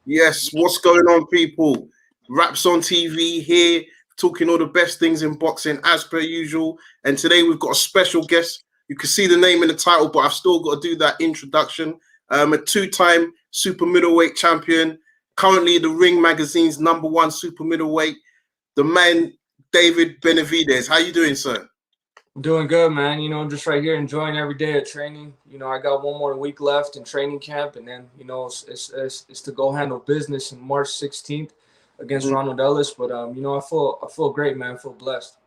Yes, what's going on, people? Raps on TV here, talking all the best things in boxing as per usual. And today we've got a special guest. You can see the name in the title, but I've still got to do that introduction. A two-time super middleweight champion, currently the Ring Magazine's #1 super middleweight, the man David Benavidez. How you doing, sir? I'm doing good, man. I'm just right here enjoying every day of training. I got one more week left in training camp, and then it's to go handle business on March 16th against Ronald Ellis. But I feel great, man. I feel blessed.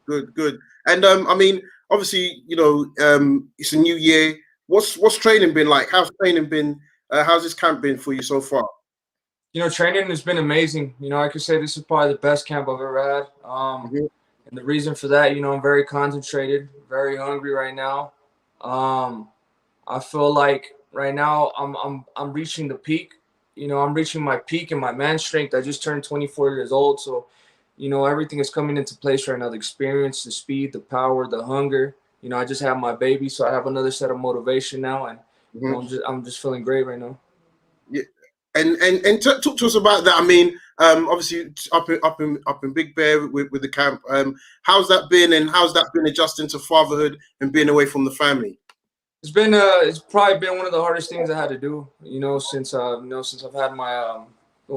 Good. And I mean, obviously, it's a new year. What's training been like? How's training been? How's this camp been for you so far? Training has been amazing. I could say this is probably the best camp I've ever had. And the reason for that, I'm very concentrated, very hungry right now. I feel like right now I'm reaching the peak. I'm reaching my peak in my man strength. I just turned 24 years old, so everything is coming into place right now. The experience, the speed, the power, the hunger. I just have my baby, so I have another set of motivation now, and I'm just feeling great right now. Yeah. And talk to us about that. I mean, obviously up in Big Bear with the camp. How's that been, and how's that been adjusting to fatherhood and being away from the family? It's probably been one of the hardest things I had to do. Since I've had my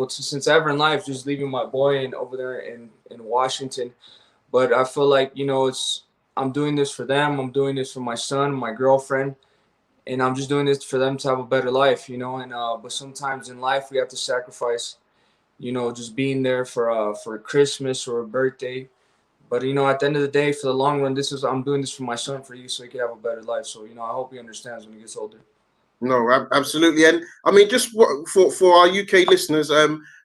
since ever in life, just leaving my boy over there in Washington. But I feel like I'm doing this for them. I'm doing this for my son, my girlfriend. And I'm just doing this for them to have a better life, and but sometimes in life we have to sacrifice, just being there for Christmas or a birthday. But at the end of the day, for the long run, I'm doing this for my son, for you, so he can have a better life. So I hope he understands when he gets older. No, absolutely. And I mean, just for our UK listeners,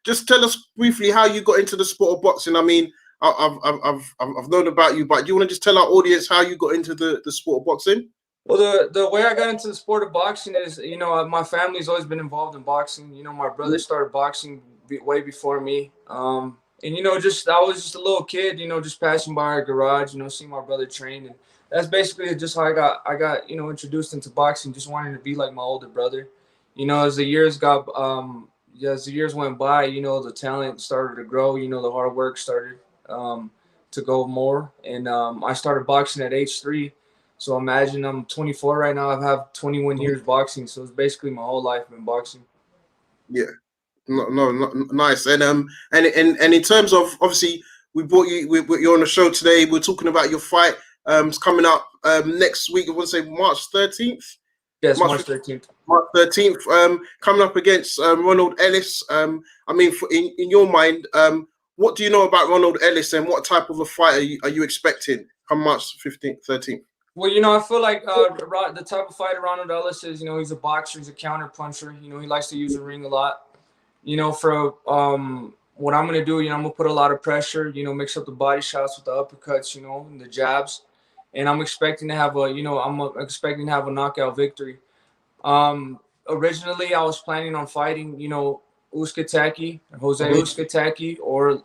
just tell us briefly how you got into the sport of boxing. I mean, I've known about you, but do you want to just tell our audience how you got into the sport of boxing? Well, the way I got into the sport of boxing is, my family's always been involved in boxing. My brother started boxing way before me. And, I was just a little kid, just passing by our garage, seeing my brother train. And that's basically just how I got introduced into boxing, just wanting to be like my older brother. As the years went by, the talent started to grow, the hard work started to go more. And I started boxing at age 3. So imagine I'm 24 right now. I've had 21 years boxing, so it's basically my whole life been boxing. Yeah, no, nice. And in terms of, obviously we brought you, you're on the show today. We're talking about your fight. It's coming up next week. I want to say March 13th. Yes, March 13th. March 13th. Coming up against Ronald Ellis. I mean, in your mind, what do you know about Ronald Ellis, and what type of a fight are you expecting come March 15th, 13th? Well, I feel like the type of fighter Ronald Ellis is, he's a boxer, he's a counter puncher. He likes to use the ring a lot. For what I'm going to do, I'm going to put a lot of pressure, mix up the body shots with the uppercuts, and the jabs. And I'm expecting to have a knockout victory. Originally, I was planning on fighting, Jose Uskataki or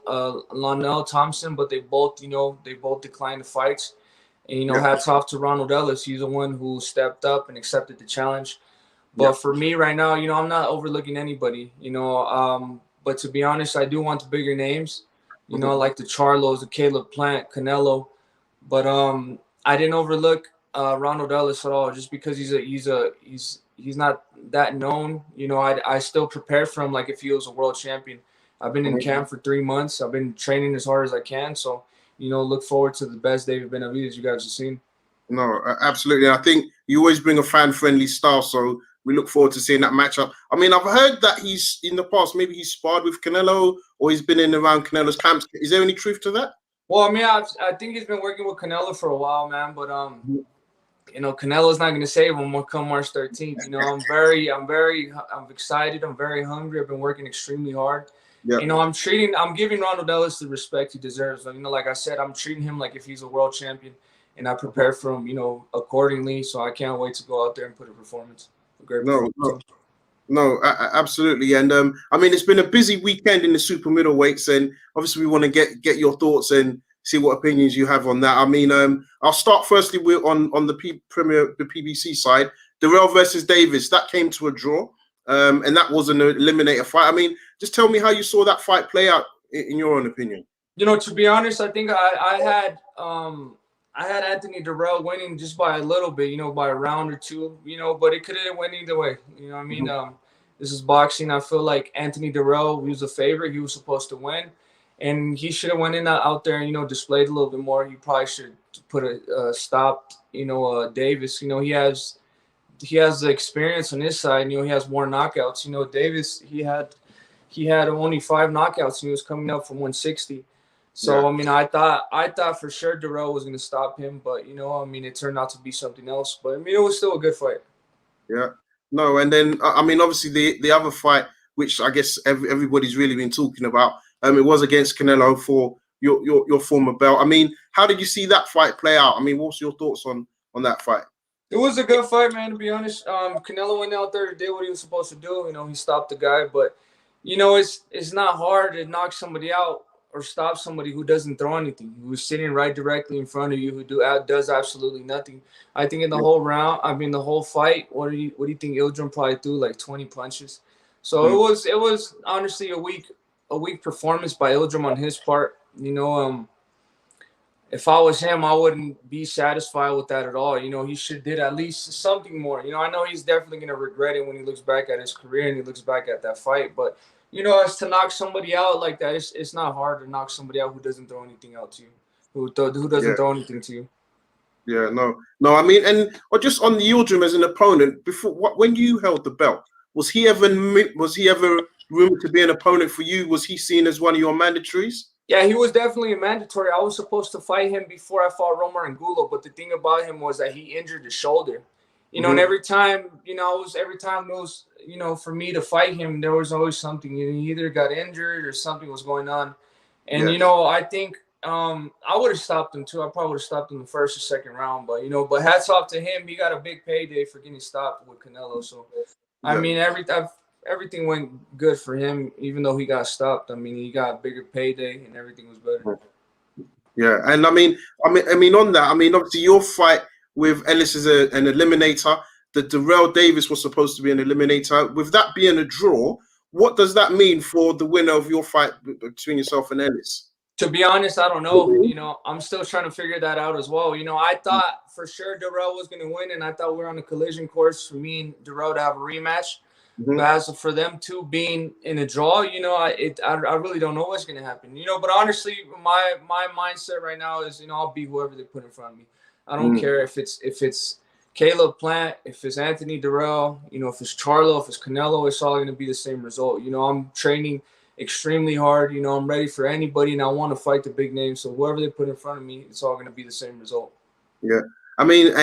Lionel Thompson, but they both declined the fights. And, hats off to Ronald Ellis. He's the one who stepped up and accepted the challenge. But for me right now, I'm not overlooking anybody, but to be honest, I do want the bigger names, like the Charlos, the Caleb Plant, Canelo. But I didn't overlook Ronald Ellis at all, just because he's not that known. I still prepare for him like if he was a world champion. I've been in camp for 3 months. I've been training as hard as I can. So, look forward to the best David Benavidez you guys have seen. No, absolutely. I think you always bring a fan-friendly style, so we look forward to seeing that matchup. I mean, I've heard that he's in the past, maybe he's sparred with Canelo, or he's been in around Canelo's camps. Is there any truth to that? Well, I mean, I think he's been working with Canelo for a while, man. But Canelo's not going to save him. We'll come March 13th. I'm excited. I'm very hungry. I've been working extremely hard. Yeah. I'm giving Ronald Ellis the respect he deserves. Like I said, I'm treating him like if he's a world champion, and I prepare for him, accordingly. So I can't wait to go out there and put a performance. No, absolutely. And I mean, it's been a busy weekend in the super middleweights, and obviously we want to get your thoughts and see what opinions you have on that. I mean, I'll start firstly on the PBC side. Dirrell versus Davis, that came to a draw, and that was an eliminator fight. I mean, just tell me how you saw that fight play out in your own opinion. You know, to be honest, I think I had Anthony Dirrell winning just by a little bit, you know, by a round or two, you know, but it could have went either way. You know what I mean? This is boxing. I feel like Anthony Dirrell, he was a favorite. He was supposed to win, and he should have went in out there and, you know, displayed a little bit more. He probably should put stopped, you know, Davis. You know, he has the experience on his side. You know, he has more knockouts. You know, Davis, he had only 5 knockouts, and he was coming up from 160. So, yeah. I mean, I thought for sure Dirrell was going to stop him, but, you know, I mean, it turned out to be something else. But, I mean, it was still a good fight. Yeah. No, and then, I mean, obviously the other fight, which I guess everybody's really been talking about, it was against Canelo for your former belt. I mean, how did you see that fight play out? I mean, what's your thoughts on that fight? It was a good fight, man, to be honest. Canelo went out there and did what he was supposed to do. You know, he stopped the guy. But, you know, it's not hard to knock somebody out or stop somebody who doesn't throw anything, who's sitting right directly in front of you, who does absolutely nothing. I think in the whole round, I mean, the whole fight, what do you think Yildrim probably threw? Like 20 punches. So it was honestly a weak performance by Yildrim on his part. You know, if I was him, I wouldn't be satisfied with that at all. You know, he should did at least something more. You know, I know he's definitely going to regret it when he looks back at his career and he looks back at that fight. But, you know, as to knock somebody out like that, it's not hard to knock somebody out who doesn't throw anything out to you, who doesn't throw anything to you. Yeah, no. I mean, or just on the Yildrim as an opponent, when you held the belt, was he ever rumored to be an opponent for you? Was he seen as one of your mandatories? Yeah, he was definitely a mandatory. I was supposed to fight him before I fought Romer Angulo, but the thing about him was that he injured his shoulder. You know, and every time it was, you know, for me to fight him, there was always something. You know, he either got injured or something was going on. And, you know, I think I would have stopped him too. I probably would have stopped him the first or second round. But, you know, hats off to him. He got a big payday for getting stopped with Canelo. So, I mean, everything went good for him, even though he got stopped. I mean, he got a bigger payday and everything was better. Yeah, and I mean, on that, I mean, obviously your fight with Ellis is an eliminator. The Dirrell Davis was supposed to be an eliminator. With that being a draw, what does that mean for the winner of your fight between yourself and Ellis? To be honest, I don't know. You know, I'm still trying to figure that out as well. You know, I thought for sure Dirrell was going to win, and I thought we were on a collision course for me and Dirrell to have a rematch. But as for them two being in a draw, you know, I really don't know what's going to happen. You know, but honestly, my mindset right now is, you know, I'll beat whoever they put in front of me. I don't care if it's Caleb Plant, if it's Anthony Dirrell, you know, if it's Charlo, if it's Canelo, it's all going to be the same result. You know, I'm training extremely hard. You know, I'm ready for anybody, and I want to fight the big names. So whoever they put in front of me, it's all going to be the same result. Yeah, I mean,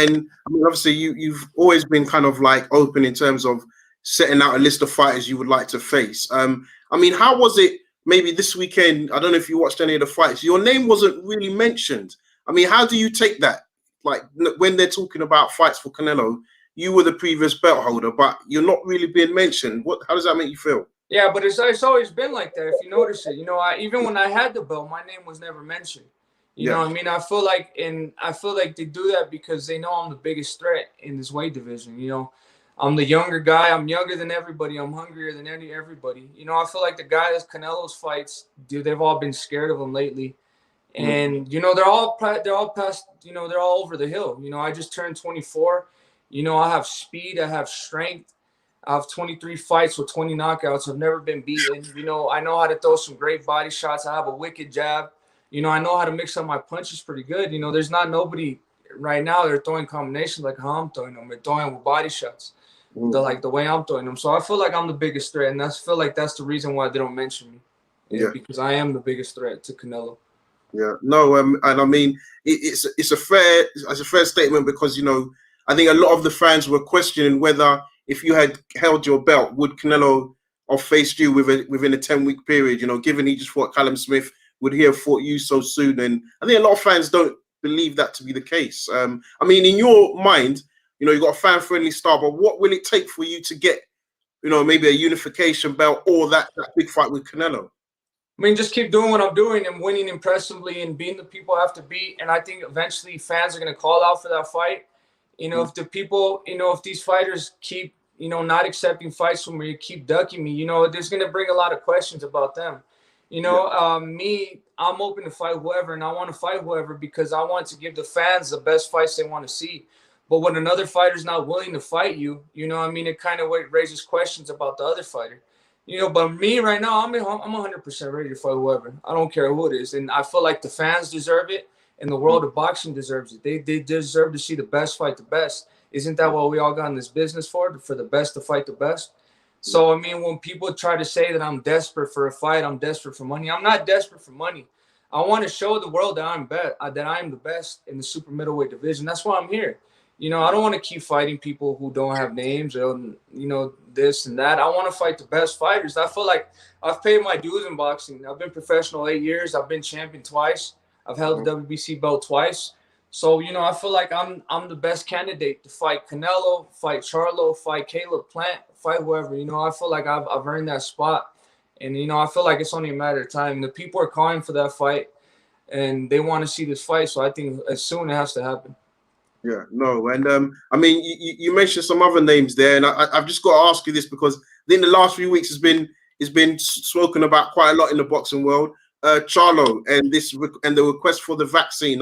obviously you've always been kind of like open in terms of setting out a list of fighters you would like to face. I mean, how was it maybe this weekend? I don't know if you watched any of the fights. Your name wasn't really mentioned. I mean, how do you take that? Like when they're talking about fights for Canelo, you were the previous belt holder, but you're not really being mentioned. How does that make you feel? Yeah, but it's always been like that. If you notice it, you know, even when I had the belt, my name was never mentioned. You know what I mean? I feel like they do that because they know I'm the biggest threat in this weight division. You know, I'm the younger guy. I'm younger than everybody. I'm hungrier than everybody. You know, I feel like the guy that's Canelo's fights, dude, they've all been scared of him lately. And, you know, they're all past, you know, they're all over the hill. You know, I just turned 24. You know, I have speed. I have strength. I have 23 fights with 20 knockouts. I've never been beaten. You know, I know how to throw some great body shots. I have a wicked jab. You know, I know how to mix up my punches pretty good. You know, there's not nobody right now. They're throwing combinations like how I'm throwing them. They're throwing with body shots. They're like the way I'm throwing them. So I feel like I'm the biggest threat. And I feel like that's the reason why they don't mention me. Because I am the biggest threat to Canelo. Yeah, no, and I mean it's a fair statement because, you know, I think a lot of the fans were questioning whether if you had held your belt, would Canelo have faced you within a 10-week period? You know, given he just fought Callum Smith, would he have fought you so soon? And I think a lot of fans don't believe that to be the case. I mean, in your mind, you know, you've got a fan-friendly style, but what will it take for you to get, you know, maybe a unification belt or that big fight with Canelo? I mean, just keep doing what I'm doing and winning impressively and beating the people I have to beat. And I think eventually fans are going to call out for that fight. if the people, if these fighters keep, not accepting fights from me, keep ducking me, there's going to bring a lot of questions about them. Me, I'm open to fight whoever, and I want to fight whoever because I want to give the fans the best fights they want to see. But when another fighter's not willing to fight you, it kind of raises questions about the other fighter. But me right now, I'm 100% ready to fight whoever. I don't care who it is. And I feel like the fans deserve it and the world of boxing deserves it. They deserve to see the best fight the best. Isn't that what we all got in this business for the best to fight the best? So, when people try to say that I'm desperate for a fight, I'm desperate for money. I'm not desperate for money. I want to show the world that I'm the best in the super middleweight division. That's why I'm here. I don't want to keep fighting people who don't have names or, this and that. I want to fight the best fighters. I feel like I've paid my dues in boxing. I've been professional 8 years. I've been champion twice. I've held the WBC belt twice. So, I feel like I'm the best candidate to fight Canelo, fight Charlo, fight Caleb Plant, fight whoever. I feel like I've earned that spot. And, I feel like it's only a matter of time. The people are calling for that fight, and they want to see this fight. So I think as soon it has to happen. Yeah, no, and you mentioned some other names there, and I've just got to ask you this because I think the last few weeks has been spoken about quite a lot in the boxing world. Charlo and the request for the vaccine.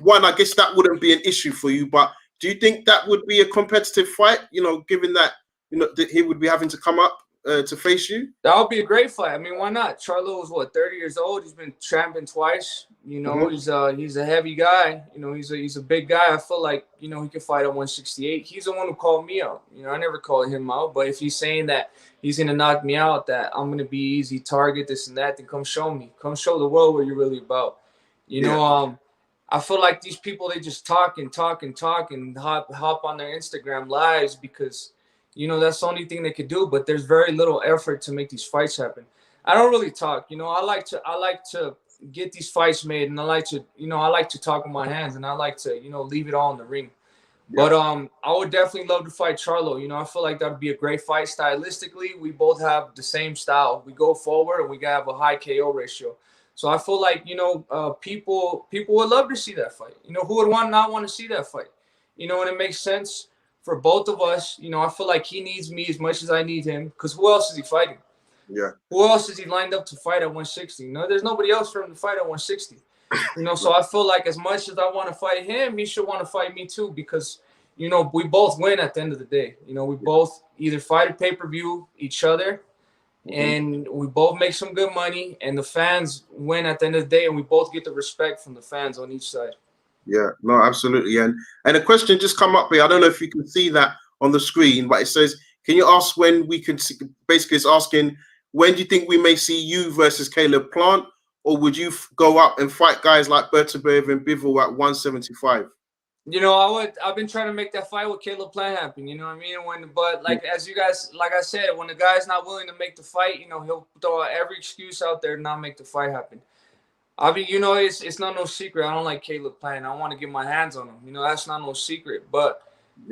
One, I guess that wouldn't be an issue for you, but do you think that would be a competitive fight? Given that that he would be having to come up to face you. That would be a great fight. Why not? Charlo is 30 years old. He's been champion twice. He's a heavy guy. He's a big guy. I feel like he can fight at 168. He's the one who called me out. I never called him out. But if he's saying that he's gonna knock me out, that I'm gonna be easy target, this and that, then come show me. Come show the world what you're really about. I feel like these people, they just talk and hop on their Instagram lives because that's the only thing they could do, but there's very little effort to make these fights happen. I don't really talk, I like to get these fights made, and I like to talk with my hands, and I like to, leave it all in the ring. Yeah. But I would definitely love to fight Charlo. I feel like that would be a great fight. Stylistically, we both have the same style. We go forward and we have a high KO ratio. So I feel like, people would love to see that fight. Who would not want to see that fight? And it makes sense for both of us. I feel like he needs me as much as I need him, because who else is he fighting? Yeah. Who else is he lined up to fight at 160? There's nobody else for him to fight at 160. So I feel like as much as I want to fight him, he should want to fight me too, because, we both win at the end of the day. We both either fight a pay-per-view each other, and we both make some good money, and the fans win at the end of the day, and we both get the respect from the fans on each side. Yeah, no, absolutely. And a question just come up here. I don't know if you can see that on the screen, but it says, can you ask when we can see, basically it's asking, when do you think we may see you versus Caleb Plant, or would you go up and fight guys like Bertabev and Bivol at 175? I've been trying to make that fight with Caleb Plant happen, but as you guys, like I said, when the guy's not willing to make the fight, he'll throw out every excuse out there to not make the fight happen. It's not no secret. I don't like Caleb Plant. I want to get my hands on him. That's not no secret. But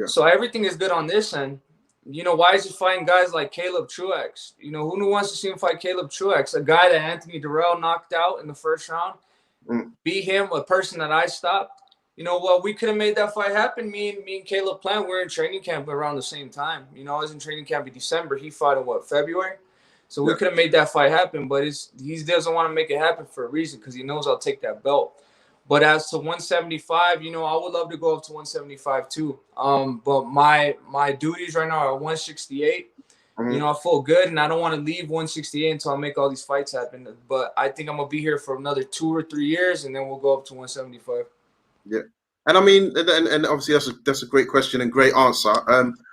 so everything is good on this end. Why is he fighting guys like Caleb Truex? Who wants to see him fight Caleb Truex? A guy that Anthony Dirrell knocked out in the first round. Beat him, a person that I stopped. We could have made that fight happen. Me and Caleb Plant were in training camp around the same time. I was in training camp in December. He fought in February? So we could have made that fight happen, but he doesn't want to make it happen for a reason, because he knows I'll take that belt. But as to 175, I would love to go up to 175 too. But my duties right now are 168. I feel good, and I don't want to leave 168 until I make all these fights happen. But I think I'm gonna be here for another 2 or 3 years, and then we'll go up to 175. Yeah. And and obviously that's a great question and great answer.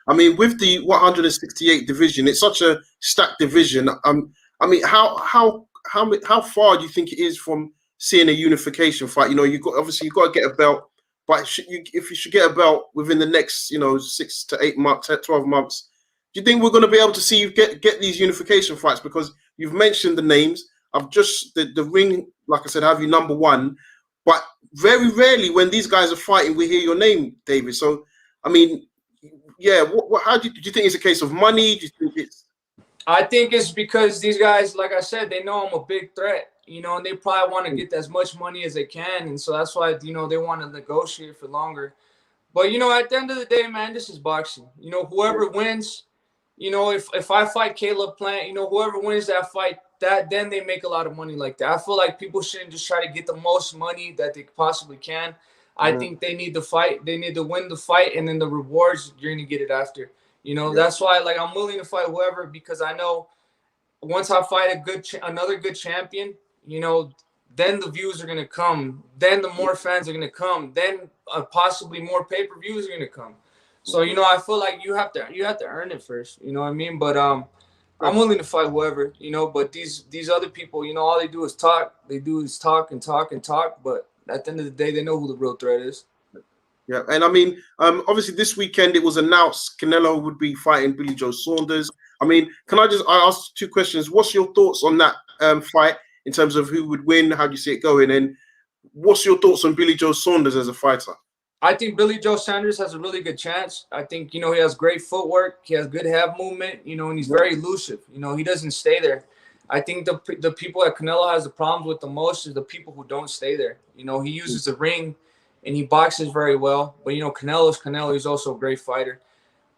With the 168 division, it's such a stacked division. How far do you think it is from seeing a unification fight? You've got to get a belt, but if you should get a belt within the next 6 to 8 months, 12 months, do you think we're going to be able to see you get these unification fights? Because you've mentioned the names. I've just the ring, like I said, have you number one. But very rarely when these guys are fighting, we hear your name, David. So, how do you think it's a case of money? Do you think it's? I think it's because these guys, like I said, they know I'm a big threat, and they probably want to get as much money as they can. And so that's why, they want to negotiate for longer. But at the end of the day, man, this is boxing. Whoever wins, if I fight Caleb Plant, whoever wins that fight, then they make a lot of money like that. I feel like people shouldn't just try to get the most money that they possibly can. I think they need to fight. They need to win the fight, and then the rewards, you're gonna get it after. That's why I'm willing to fight whoever, because I know once I fight another good champion, then the views are gonna come. Then the more fans are gonna come. Then possibly more pay-per-views are gonna come. So I feel like you have to earn it first. You know what I mean? But I'm willing to fight whoever. But these other people, all they do is talk. They do is talk and talk and talk. But at the end of the day, they know who the real threat is. Yeah, and I mean, obviously this weekend it was announced Canelo would be fighting Billy Joe Saunders. I mean, I ask two questions? What's your thoughts on that fight in terms of who would win? How do you see it going? And what's your thoughts on Billy Joe Saunders as a fighter? I think Billy Joe Saunders has a really good chance. I think, he has great footwork. He has good head movement, and he's very elusive. He doesn't stay there. I think the people that Canelo has the problems with the most is the people who don't stay there. He uses the ring and he boxes very well. But, Canelo's Canelo. He's also a great fighter.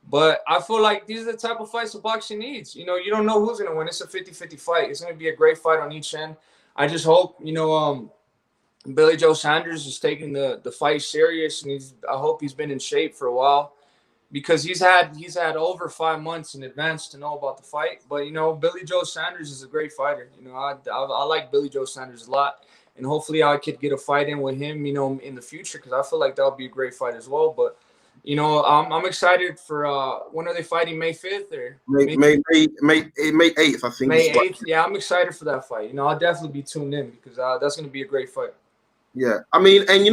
But I feel like these are the type of fights that boxing needs. You don't know who's going to win. It's a 50-50 fight. It's going to be a great fight on each end. I just hope, Billy Joe Saunders is taking the fight serious, and I hope he's been in shape for a while, because he's had over 5 months in advance to know about the fight. But Billy Joe Saunders is a great fighder. I like Billy Joe Saunders a lot, and hopefully I could get a fight in with him, in the future, because I feel like that would be a great fight as well. But I'm excited for when are they fighting? May 5th or May 8th, I think. May 8th. Yeah, I'm excited for that fight. I'll definitely be tuned in, because that's going to be a great fight. Yeah, I mean, and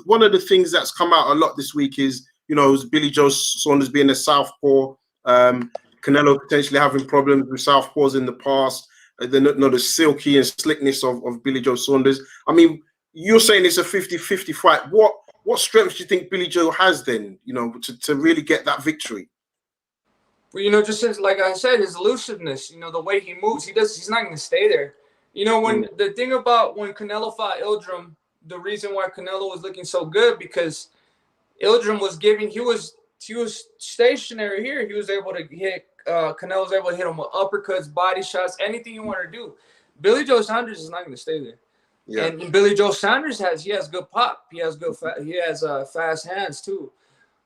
one of the things that's come out a lot this week is Billy Joe Saunders being a southpaw, Canelo potentially having problems with southpaws in the past, the silky and slickness of Billy Joe Saunders. I mean, you're saying it's a 50-50 fight. What strengths do you think Billy Joe has then, to really get that victory? Well, just as, like I said, his elusiveness, the way he moves, he's not going to stay there. When the thing about when Canelo fought Yildrim, the reason why Canelo was looking so good, because Yildrim was he was stationary here. He was able to hit, Canelo was able to hit him with uppercuts, body shots, anything you want to do. Billy Joe Saunders is not going to stay there. Yeah. And Billy Joe Saunders has good pop. He has fast hands too.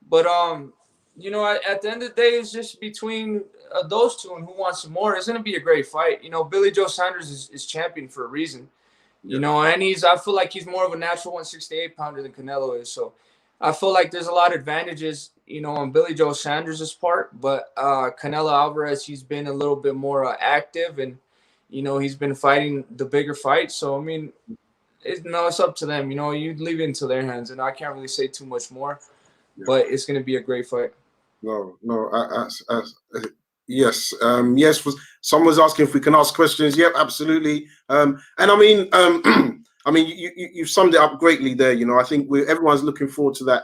But at the end of the day, it's just between those two, and who wants some more. It's going to be a great fight. Billy Joe Saunders is champion for a reason. And I feel like he's more of a natural 168 pounder than Canelo is. So I feel like there's a lot of advantages, on Billy Joe Saunders' part. But Canelo Alvarez, he's been a little bit more active, and, he's been fighting the bigger fights. So, I mean, it's up to them. You leave it into their hands, and I can't really say too much more. Yeah. But it's going to be a great fight. Yes. Yes. Someone was asking if we can ask questions. Yep, absolutely. And I mean, you've summed it up greatly there. I think everyone's looking forward to that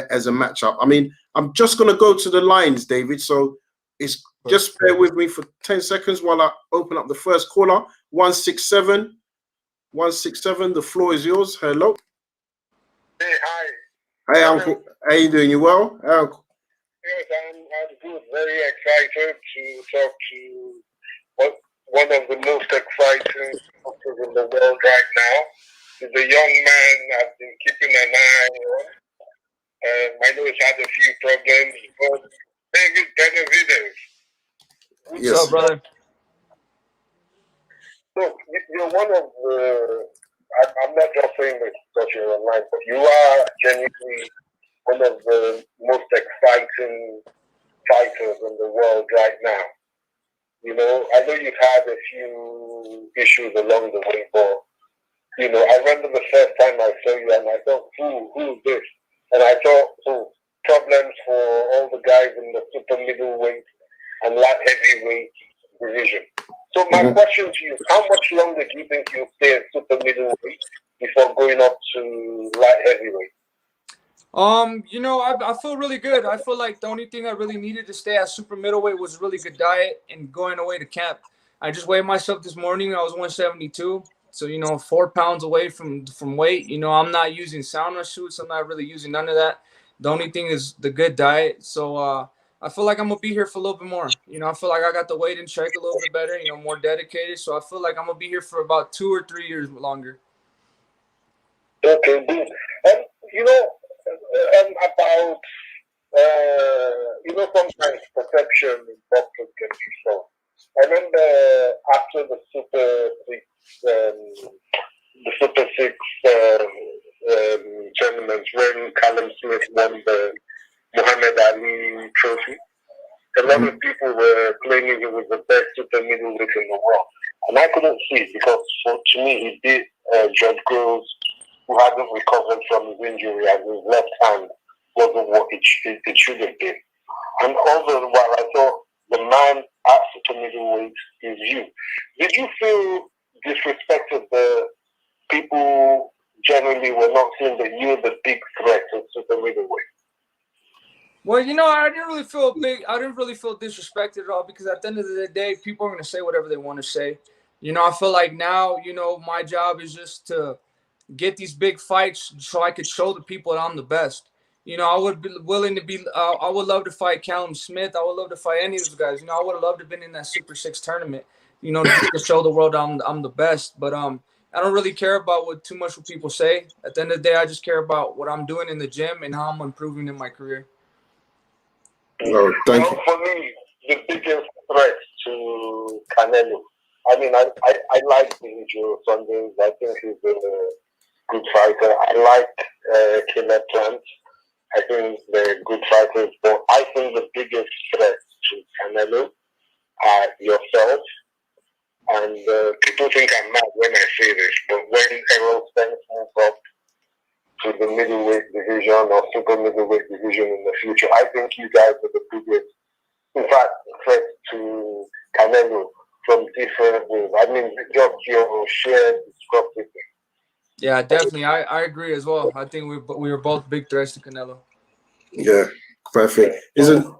as a matchup. I mean, I'm just going to go to the lines, David. So just bear with me for 10 seconds while I open up the first caller. 167. The floor is yours. Hello. Hey, hi. Hey, Uncle. How you doing? You well? Yes, I'm good. Very excited to talk to one of the most exciting boxers in the world right now. He's a young man I've been keeping an eye on. I know he's had a few problems, but David Benavidez. What's up, brother? Look, you're one of the... I'm not just saying this because you're online, but you are genuinely one of the most exciting fighters in the world right now. I know you've had a few issues along the way, but, I remember the first time I saw you and I thought, who's this? And I thought, problems for all the guys in the super middleweight and light heavyweight division. So my question to you, how much longer do you think you'll stay at super middleweight before going up to light heavyweight? I feel really good. I feel like the only thing I really needed to stay at super middleweight was a really good diet and going away to camp. I just weighed myself this morning. I was 172. So, 4 pounds away from weight. I'm not using sauna suits. I'm not really using none of that. The only thing is the good diet. So I feel like I'm gonna be here for a little bit more. You know, I feel like I got the weight in check a little bit better. You know, more dedicated. So I feel like I'm gonna be here for about 2 or 3 years longer. Okay, good. You know, about sometimes perception in boxing can be so. I remember after the Super Six tournament when Callum Smith won the Muhammad Ali trophy, a lot of people were claiming he was the best super middleweight in the world, and I couldn't see it because to me he beat George Groves, who hasn't recovered from his injury, and his left hand wasn't what it should have been. And all the while I thought the man at super middleweight is you. Did you feel disrespected? The people generally were not seeing that you're the big threat at super middleweight. Well, you know, I didn't really feel disrespected at all, because at the end of the day, people are going to say whatever they want to say. You know, I feel like now, you know, my job is just to get these big fights so I could show the people that I'm the best. You know, I would be willing to be. I would love to fight Callum Smith. I would love to fight any of those guys. You know, I would have loved to have been in that Super Six tournament. You know, just to show the world I'm the best. But I don't really care about what people say. At the end of the day, I just care about what I'm doing in the gym and how I'm improving in my career. No, thank you. For me, the biggest threat to Canelo. I mean, I like Saunders. I think he's a good fighter. I like Canelo. I think they're good fighters, but I think the biggest threat to Canelo are yourself. And people think I'm mad when I say this, but when Errol Spence moves up to the middleweight division or super middleweight division in the future, I think you guys are the biggest, in fact, threat to Canelo from different ways. I mean, just your shared disruptiveness. Yeah, definitely. I agree as well. I think we were both big threats to Canelo. Yeah, perfect. And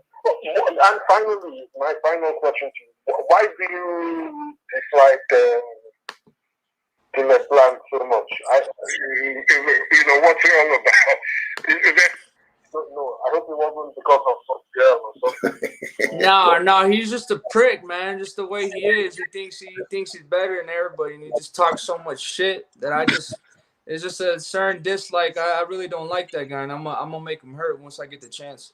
finally, my final question to you: why do you dislike Caleb Blanc so much? You know what's it all about? No, I hope it wasn't because of some girl or something. No, he's just a prick, man. Just the way he is. He thinks he's better than everybody, and he just talks so much shit that it's just a certain dislike. I really don't like that guy, and I'm gonna make him hurt once I get the chance.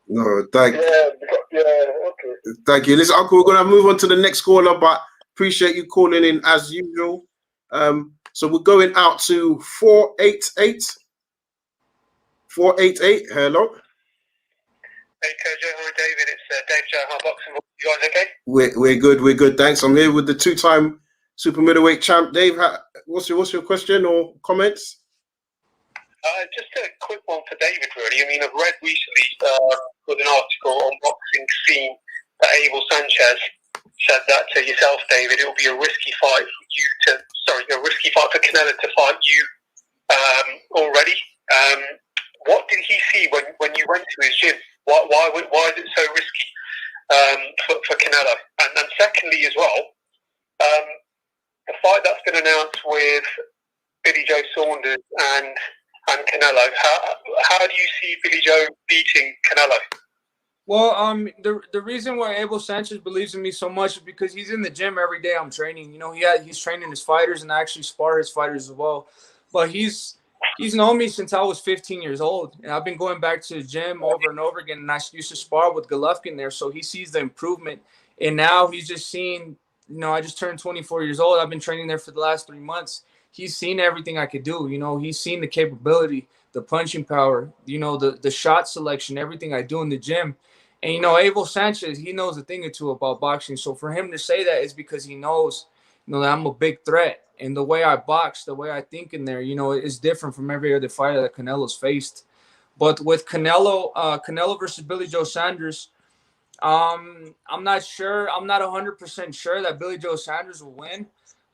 No, thank you. Okay. Thank you. Listen, Uncle, we're gonna move on to the next caller, but appreciate you calling in as usual. So we're going out to 488. 488. Hello. Hey, Kojo. Hi, David. It's Dave Joe, Boxing. You guys okay? We're good. We're good. Thanks. I'm here with the two-time super middleweight champ, Dave. What's your question or comments? Just a quick one for David, really. I mean, I've read recently with an article on Boxing Scene that Abel Sanchez said that to yourself, David, it will be a risky fight for Canelo to fight you already. What did he see when you went to his gym? Why is it so risky for Canelo? And then secondly as well, the fight that's been announced with Billy Joe Saunders and Canelo, how do you see Billy Joe beating Canelo? Well, the reason why Abel Sanchez believes in me so much is because he's in the gym every day. I'm training. You know, he's training his fighters, and I actually spar his fighters as well. But he's known me since I was 15 years old, and I've been going back to the gym over and over again. And I used to spar with Golovkin there, so he sees the improvement. And now he's just seeing. You know, I just turned 24 years old. I've been training there for the last 3 months. He's seen everything I could do. You know, he's seen the capability, the punching power, you know, the shot selection, everything I do in the gym. And, you know, Abel Sanchez, he knows a thing or two about boxing. So for him to say that is because he knows, you know, that I'm a big threat. And the way I box, the way I think in there, you know, is different from every other fighter that Canelo's faced. But with Canelo versus Billy Joe Saunders, I'm not sure. I'm not 100% sure that Billy Joe Saunders will win,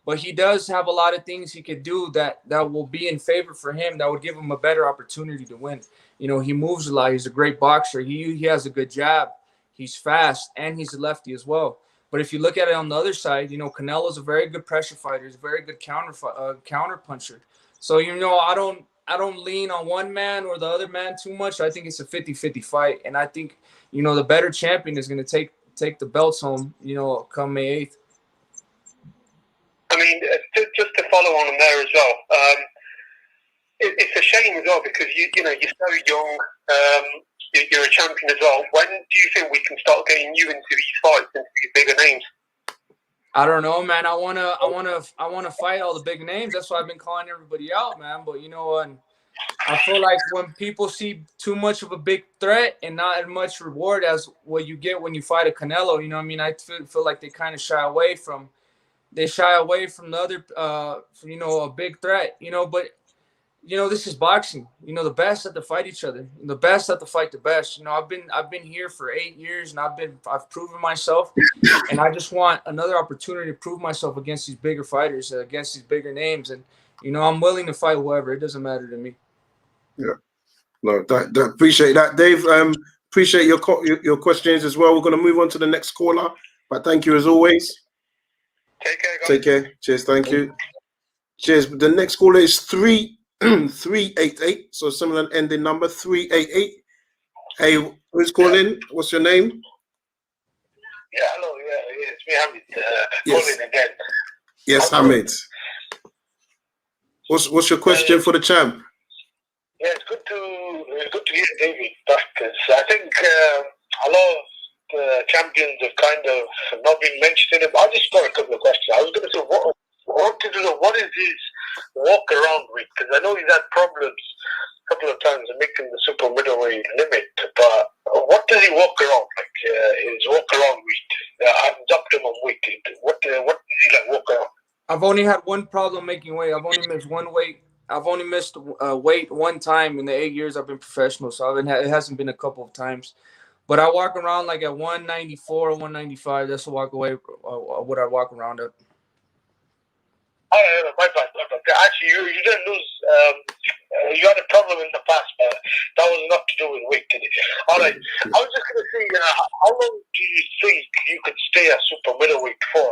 but he does have a lot of things he could do that will be in favor for him, that would give him a better opportunity to win. You know, he moves a lot. He's a great boxer. He has a good jab. He's fast, and he's a lefty as well. But if you look at it on the other side, you know, Canelo's a very good pressure fighter. He's a very good counter puncher. So, you know, I don't don't lean on one man or the other man too much. I think it's a 50-50 fight, and I think the better champion is going to take the belts home. Come May 8th. I mean, just to follow on there as well. It's a shame as well because you're so young. You're a champion as well. When do you think we can start getting you into these fights, into these bigger names? I don't know, man. I wanna fight all the big names. That's why I've been calling everybody out, man. But and I feel like when people see too much of a big threat and not as much reward as what you get when you fight a Canelo, you know what I mean? I feel like they kind of shy away from the other, a big threat, but. This is boxing. The best have to fight each other. The best have to fight the best. I've been here for 8 years, and I've proven myself, and I just want another opportunity to prove myself against these bigger fighters, against these bigger names, and I'm willing to fight whoever. It doesn't matter to me. Yeah, no, that appreciate that, Dave. Appreciate your questions as well. We're going to move on to the next caller, but thank you as always. Take care, guys. Take care. Cheers. Thank you. Cheers. The next caller is 388, so similar ending number 388. Hey, who's calling? What's your name? Yeah, hello. Yeah, it's me, Hamid. Calling again. Yes, Hamid. What's your question for the champ? Yeah, it's good to hear David back because I think a lot of the champions have kind of not been mentioned in it. I just got a couple of questions. I was going to say, what is his walk around weight? Because I know he's had problems a couple of times making the super middleweight limit, but what does he walk around like? His walk around weight, optimum weight. What does he like walk around? I've only had one problem making weight. I've only missed one weight. I've only missed weight one time in the 8 years I've been professional, so it hasn't been a couple of times. But I walk around like at 194 or 195. That's what I walk around at. Oh, my bad. Actually, you didn't lose. You had a problem in the past, but that was not to do with weight, did it? All right. I was just going to say, how long do you think you could stay at super middleweight for?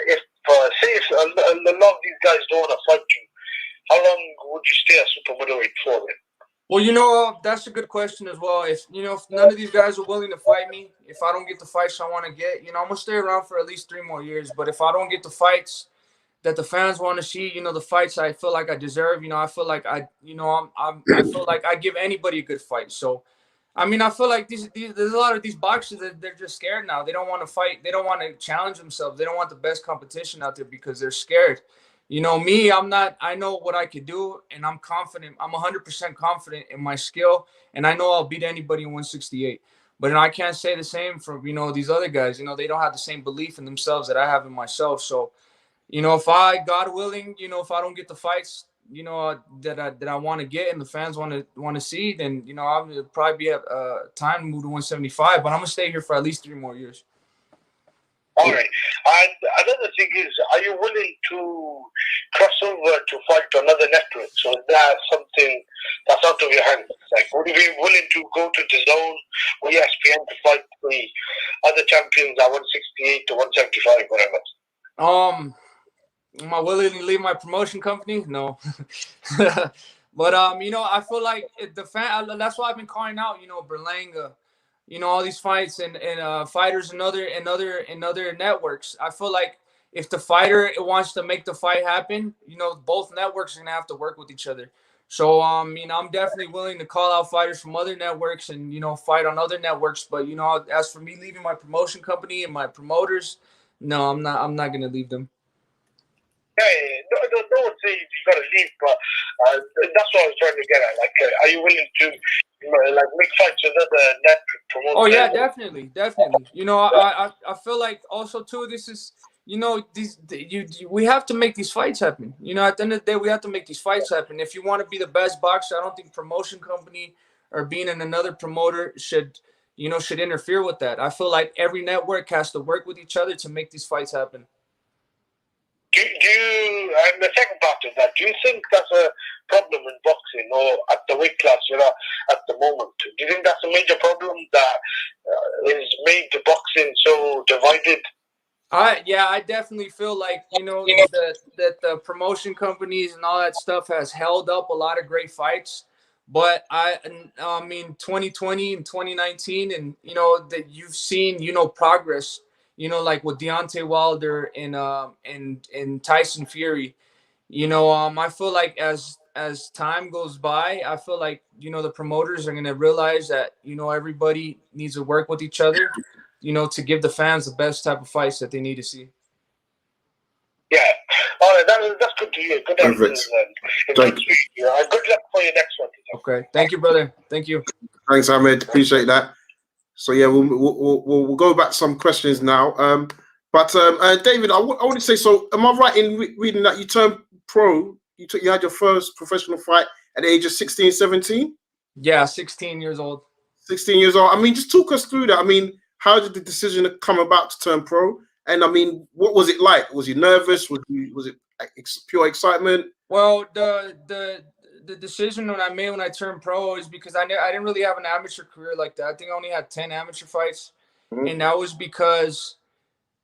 If a lot of these guys don't want to fight you, how long would you stay at super middleweight for then? Well, that's a good question as well. If none of these guys are willing to fight me, if I don't get the fights I want to get, I'm gonna stay around for at least 3 more years. But if I don't get the fights that the fans want to see, the fights I feel like I deserve, I feel like I feel like I give anybody a good fight. So, I mean, I feel like there's a lot of these boxers that they're just scared now. They don't want to fight. They don't want to challenge themselves. They don't want the best competition out there because they're scared. Me, I'm not. I know what I could do, and I'm confident. I'm 100% confident in my skill, and I know I'll beat anybody in 168. But I can't say the same for these other guys. They don't have the same belief in themselves that I have in myself. So. If God willing, if I don't get the fights, that I want to get and the fans want to see, then I'll probably be at time to move to 175. But I'm gonna stay here for at least 3 more years. All right. And another thing is, are you willing to cross over to fight another network? So is that something that's out of your hands? Like, would you be willing to go to the zone or ESPN to fight the other champions at 168 to 175, whatever? Am I willing to leave my promotion company? No. But I feel like that's why I've been calling out, Berlanga, all these fights and fighters and other networks. I feel like if the fighter wants to make the fight happen, both networks are gonna have to work with each other. So I'm definitely willing to call out fighters from other networks and fight on other networks. But as for me leaving my promotion company and my promoters, no, I'm not gonna leave them. Yeah, no one says you gotta leave, but that's what I was trying to get at. Like, are you willing to make fights with other net promoters? Oh yeah, definitely. I feel like also too. This is we have to make these fights happen. At the end of the day, we have to make these fights happen. If you want to be the best boxer, I don't think promotion company or being in another promoter should interfere with that. I feel like every network has to work with each other to make these fights happen. Do you, and the second part of that, do you think that's a problem in boxing or at the weight class at the moment? Do you think that's a major problem that is made the boxing so divided? I definitely feel like, that the promotion companies and all that stuff has held up a lot of great fights. But I mean, 2020 and 2019, and that you've seen, progress, like with Deontay Wilder and Tyson Fury. I feel like as time goes by, I feel like, the promoters are going to realize that, everybody needs to work with each other, to give the fans the best type of fights that they need to see. Yeah. All right, that's good to hear. Good answers. Good luck for your next one. Okay. Thank you, brother. Thank you. Thanks, Ahmed. Appreciate that. So yeah, we'll go back to some questions now. But David, I want to say, so am I right in reading that you turned pro? You had your first professional fight at the age of 16, 17? Yeah, 16 years old. 16 years old. I mean, just talk us through that. I mean, how did the decision come about to turn pro? And I mean, what was it like? Was you nervous? Was it pure excitement? Well, the decision when I turned pro is because I didn't really have an amateur career like that. I think I only had 10 amateur fights, and that was because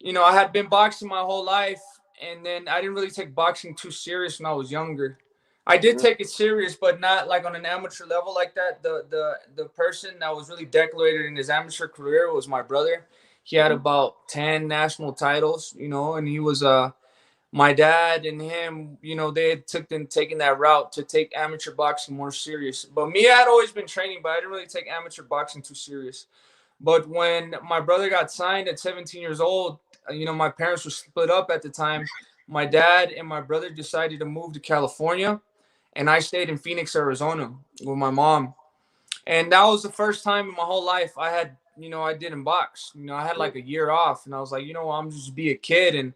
I had been boxing my whole life, and then I didn't really take boxing too serious when I was younger. I did take it serious, but not like on an amateur level like that. The person that was really decorated in his amateur career was my brother. He had about 10 national titles, and he was my dad and him, they had taken that route to take amateur boxing more serious. But me, I had always been training, but I didn't really take amateur boxing too serious. But when my brother got signed at 17 years old, my parents were split up at the time. My dad and my brother decided to move to California, and I stayed in Phoenix, Arizona with my mom. And that was the first time in my whole life I didn't box. I had like a year off, and I was like, I'm just be a kid and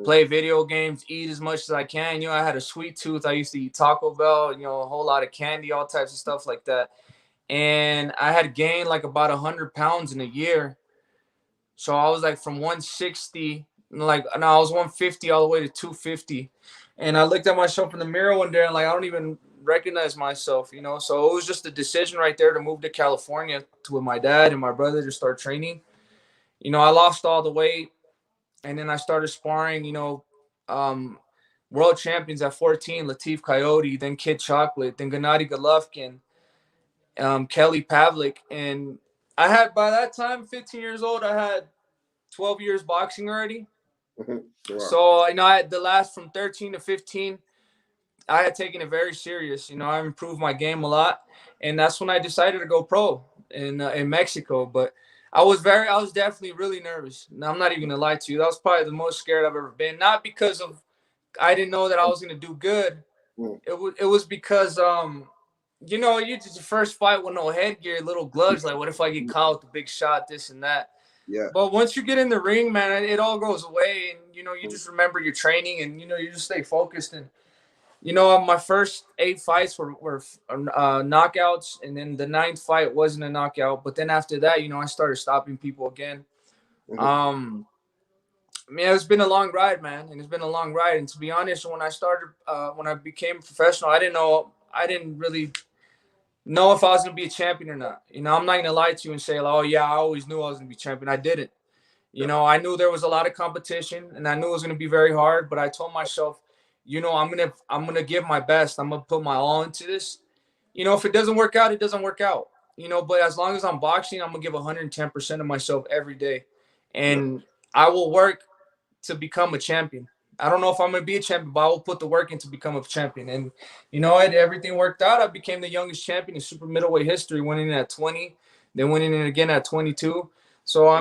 play video games, eat as much as I can. I had a sweet tooth. I used to eat Taco Bell, a whole lot of candy, all types of stuff like that. And I had gained like about 100 pounds in a year. So I was like from 160, and I was 150 all the way to 250. And I looked at myself in the mirror one day and I don't even recognize myself, So it was just a decision right there to move to California with my dad and my brother to start training. I lost all the weight, and then I started sparring, world champions at 14, Latif Coyote, then Kid Chocolate, then Gennady Golovkin, Kelly Pavlik. And I had, by that time, 15 years old, I had 12 years boxing already. Wow. So, I had the last from 13 to 15, I had taken it very serious. I improved my game a lot. And that's when I decided to go pro in Mexico. But I was definitely really nervous. Now, I'm not even gonna lie to you. That was probably the most scared I've ever been. Not because of I didn't know that I was gonna do good. It was because you just first fight with no headgear, little gloves. Like, what if I get caught with the big shot, this and that? Yeah. But once you get in the ring, man, it all goes away, and you just remember your training, and you just stay focused. And my first 8 fights were knockouts, and then the 9th fight wasn't a knockout. But then after that, I started stopping people again. It's been a long ride, man, and it's been a long ride. And to be honest, when I became a professional, I didn't really know if I was gonna be a champion or not. I'm not gonna lie to you and say, oh yeah, I always knew I was gonna be champion. I didn't. I knew there was a lot of competition, and I knew it was gonna be very hard. But I told myself, I'm gonna give my best. I'm gonna put my all into this. If it doesn't work out, it doesn't work out. But as long as I'm boxing, I'm gonna give 110% of myself every day, and I will work to become a champion. I don't know if I'm gonna be a champion, but I will put the work in to become a champion. And everything worked out. I became the youngest champion in super middleweight history, winning at 20, then winning it again at 22. So, I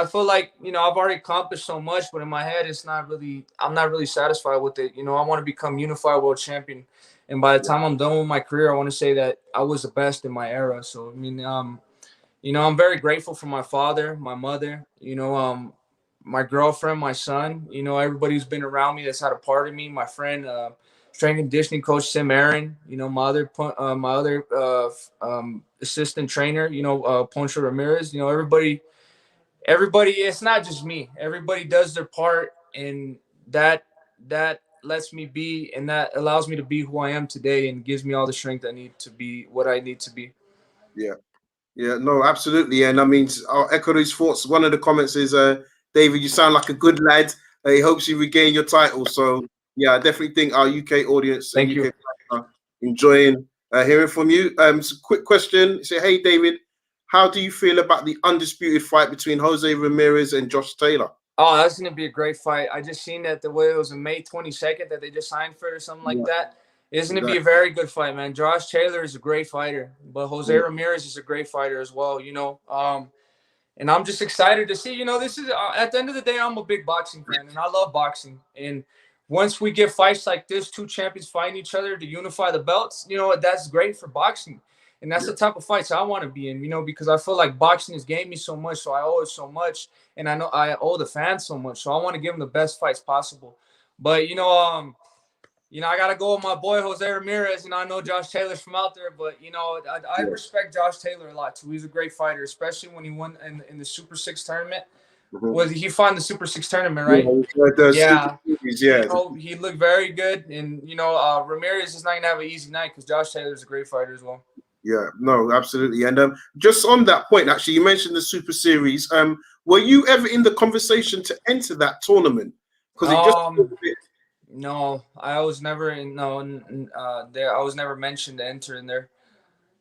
feel like, I've already accomplished so much, but in my head, I'm not really satisfied with it. I want to become unified world champion. And by the time I'm done with my career, I want to say that I was the best in my era. So, I'm very grateful for my father, my mother, my girlfriend, my son, everybody who's been around me that's had a part of me, my friend, strength and conditioning coach, Sim Aaron, my other assistant trainer, Poncho Ramirez, everybody, it's not just me. Everybody does their part, and that lets me be, and that allows me to be who I am today, and gives me all the strength I need to be what I need to be. Yeah, no, absolutely. And I'll echo these thoughts. One of the comments is David, you sound like a good lad. He hopes you regain your title. So yeah, I definitely think our UK audience and UK are enjoying hearing from you. So quick question. Say, hey David, how do you feel about the undisputed fight between Jose Ramirez and Josh Taylor? Oh, that's gonna be a great fight. I just seen that the way it was on May 22nd that they just signed for it or something like that. It's gonna be a very good fight, man. Josh Taylor is a great fighter, but Jose Ramirez is a great fighter as well. And I'm just excited to see. This is at the end of the day, I'm a big boxing fan, and I love boxing. And once we get fights like this, two champions fighting each other to unify the belts, that's great for boxing. And that's the type of fights I want to be in, because I feel like boxing has gained me so much, so I owe it so much, and I know I owe the fans so much, so I want to give them the best fights possible. But I gotta go with my boy Jose Ramirez. I know Josh Taylor's from out there, but I respect Josh Taylor a lot too. He's a great fighter, especially when he won in the Super 6 tournament. Was he fought in the Super 6 tournament, right? Yeah. He looked very good, and Ramirez is not gonna have an easy night because Josh Taylor is a great fighter as well. Yeah, no, absolutely. And just on that point, actually, you mentioned the Super Series. Were you ever in the conversation to enter that tournament? Because no, I was never there. I was never mentioned to enter in there.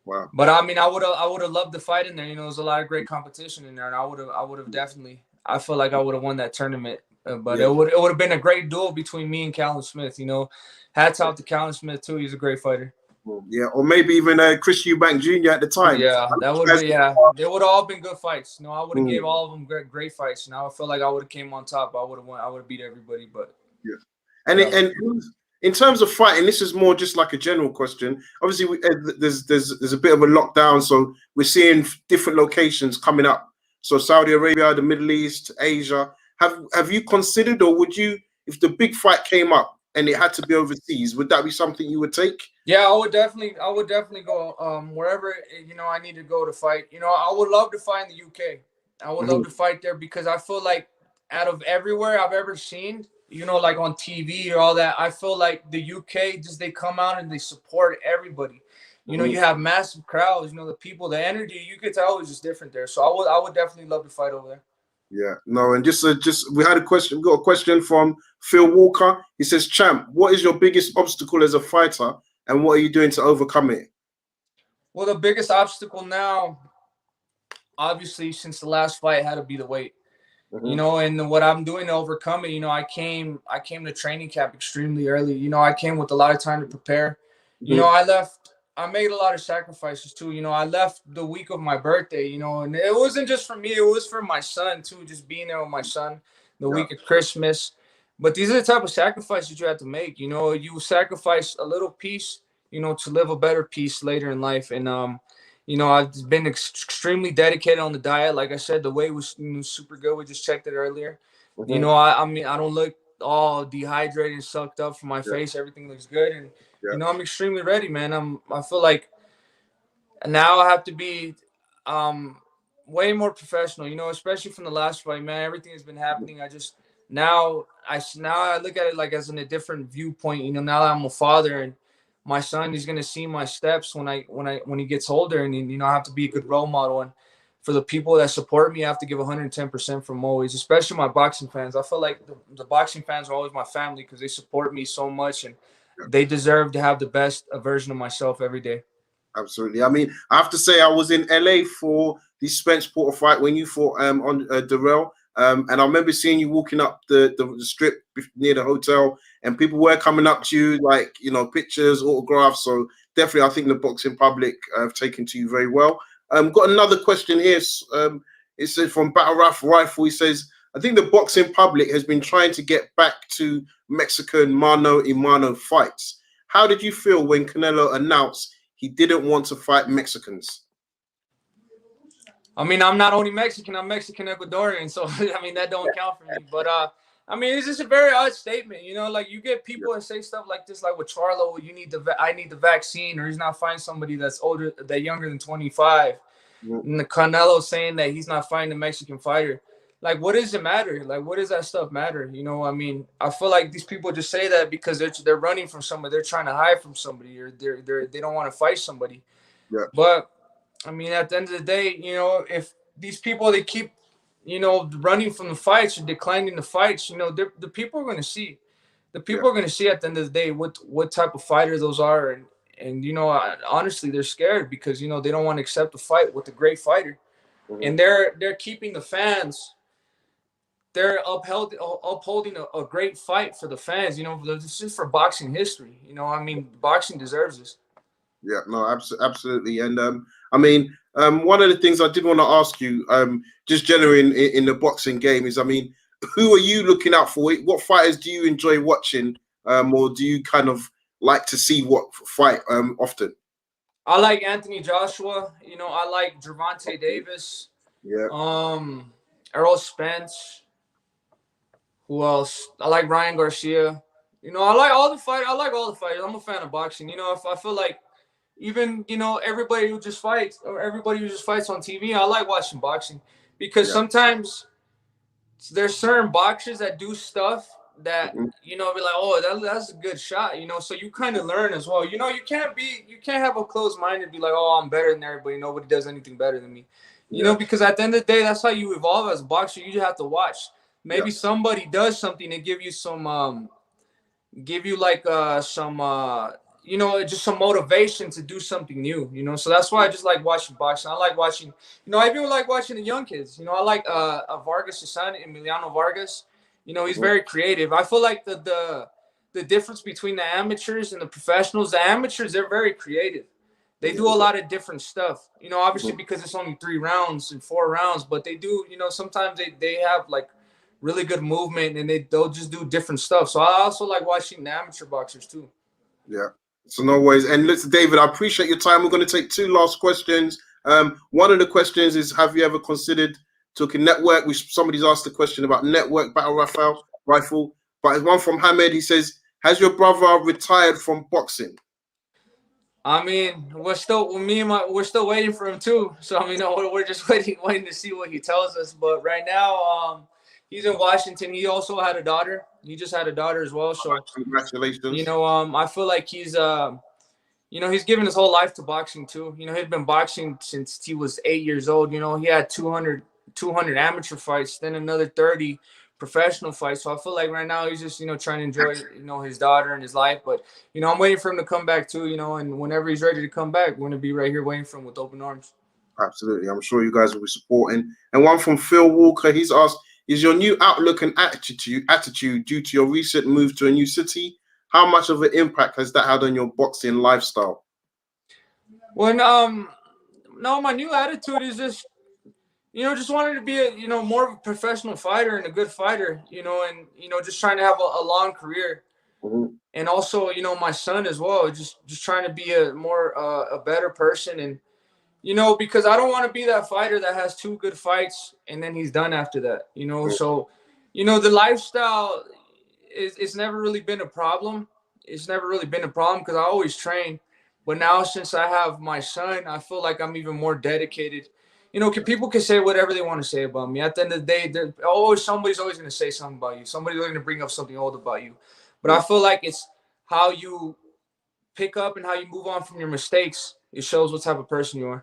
Wow. But I mean, I would have loved to fight in there. There's a lot of great competition in there, and I would have definitely. I feel like I would have won that tournament. But it would have been a great duel between me and Callum Smith. Hats off to Callum Smith too. He's a great fighter. Yeah, or maybe even Chris Eubank Jr. at the time. Yeah, that would be. Yeah, they would have all been good fights. I would have gave all of them great fights. I feel like I would have came on top. I would have won. I would have beat everybody. But yeah, and in terms of fighting, this is more just like a general question. Obviously, there's a bit of a lockdown, so we're seeing different locations coming up. So Saudi Arabia, the Middle East, Asia. Have you considered, or would you, if the big fight came up and it had to be overseas, would that be something you would take? Yeah, I would definitely go wherever I need to go to fight. I would love to fight in the UK. I would love to fight there because I feel like out of everywhere I've ever seen, like on TV or all that, I feel like the UK they come out and they support everybody. You have massive crowds. The people, the energy, you could tell is just different there. So I would definitely love to fight over there. Yeah, no, and just we had a question. We got a question from Phil Walker. He says, "Champ, what is your biggest obstacle as a fighter, and what are you doing to overcome it?" Well, the biggest obstacle now, obviously, since the last fight, had to be the weight. And what I'm doing to overcome it, I came to training camp extremely early. I came with a lot of time to prepare. I made a lot of sacrifices too. I left the week of my birthday, and it wasn't just for me, it was for my son too, just being there with my son the week of Christmas. But these are the type of sacrifices you have to make. You sacrifice a little piece, to live a better piece later in life. And I've been extremely dedicated on the diet. Like I said, the weight was super good. We just checked it earlier. I mean, I don't look all dehydrated and sucked up from my face. Everything looks good. And, I'm extremely ready, man. I feel like now I have to be way more professional, especially from the last fight, man. Everything has been happening. Now I look at it like as in a different viewpoint, now that I'm a father and my son is going to see my steps when he gets older, and I have to be a good role model. And for the people that support me, I have to give 110% from always, especially my boxing fans. I feel like the boxing fans are always my family because they support me so much, and they deserve to have the best version of myself every day. Absolutely. I mean, I have to say I was in LA for the Spence Porter fight when you fought on Dirrell. And I remember seeing you walking up the strip near the hotel, and people were coming up to you, like, pictures, autographs. So definitely, I think the boxing public have taken to you very well. Got another question here. It says from Battle Rifle. He says, I think the boxing public has been trying to get back to Mexican mano a mano fights. How did you feel when Canelo announced he didn't want to fight Mexicans? I mean, I'm not only Mexican, I'm Mexican Ecuadorian. So, I mean, that don't count for me. But, I mean, it's just a very odd statement. Like you get people that say stuff like this, like with Charlo, I need the vaccine, or he's not fighting somebody that's younger than 25. And the Canelo saying that he's not fighting a Mexican fighter. Like, what does it matter? Like, what does that stuff matter? I mean, I feel like these people just say that because they're running from somebody, they're trying to hide from somebody, or they don't want to fight somebody. Yeah. But I mean, at the end of the day, if these people, they keep you know, running from the fights or declining the fights, you know, the people are going to see. The people are going to see at the end of the day what type of fighter those are, and you know, honestly, they're scared because you know they don't want to accept a fight with a great fighter, and they're keeping the fans. They're upholding a great fight for the fans. You know, this is for boxing history. You know, I mean, boxing deserves this. Yeah, no, absolutely. And I mean, one of the things I did want to ask you, just generally in the boxing game is, I mean, who are you looking out for? What fighters do you enjoy watching, or do you kind of like to see what fight often? I like Anthony Joshua. You know, I like Gervonta Davis. Yeah. Errol Spence. Who else? I like Ryan Garcia. You know, I like all the fighters. I like all the fighters. I'm a fan of boxing. You know, if I feel like even, you know, everybody who just fights or everybody who just fights on TV, I like watching boxing because sometimes there's certain boxers that do stuff that, you know, be like, oh, that's a good shot, you know, so you kind of learn as well. You know, you can't have a closed mind and be like, oh, I'm better than everybody. Nobody does anything better than me, you know, because at the end of the day, that's how you evolve as a boxer. You just have to watch. Maybe somebody does something and give you some, you know, just some motivation to do something new, you know. So that's why I just like watching boxing. I like watching, you know, I even like watching the young kids. You know, I like Vargas' son, Emiliano Vargas. You know, he's very creative. I feel like the difference between the amateurs and the professionals, the amateurs, they're very creative. They do a lot of different stuff. You know, obviously because it's only 3 rounds and 4 rounds, but they do, you know, sometimes they have like really good movement and they'll just do different stuff. So I also like watching the amateur boxers too. Yeah. So no worries. And listen, David, I appreciate your time. We're going to take 2 last questions. One of the questions is, have you ever considered talking network? Somebody's asked a question about network battle rifle. But there's one from Hamed. He says, has your brother retired from boxing? I mean, we're still waiting for him too. So I mean, we're just waiting to see what he tells us. But right now, he's in Washington. He also had a daughter. He just had a daughter as well. So congratulations. You know, I feel like he's you know, he's given his whole life to boxing too. You know, he'd been boxing since he was 8 years old. You know, he had 200 amateur fights, then another 30 professional fights. So I feel like right now he's just, you know, trying to enjoy, you know, his daughter and his life. But, you know, I'm waiting for him to come back too, you know, and whenever he's ready to come back, we're going to be right here waiting for him with open arms. Absolutely. I'm sure you guys will be supporting. And one from Phil Walker, he's asked, is your new outlook and attitude due to your recent move to a new city? How much of an impact has that had on your boxing lifestyle? Well, no, my new attitude is just, you know, just wanted to be a, you know, more of a professional fighter and a good fighter, you know, and, you know, just trying to have a long career. And also, you know, my son as well, just trying to be a better person. And, you know, because I don't want to be that fighter that has 2 good fights and then he's done after that, you know. So, you know, the lifestyle it's never really been a problem. It's never really been a problem because I always train. But now since I have my son, I feel like I'm even more dedicated. You know, people can say whatever they want to say about me. At the end of the day, somebody's always going to say something about you. Somebody's going to bring up something old about you. But I feel like it's how you pick up and how you move on from your mistakes. It shows what type of person you are.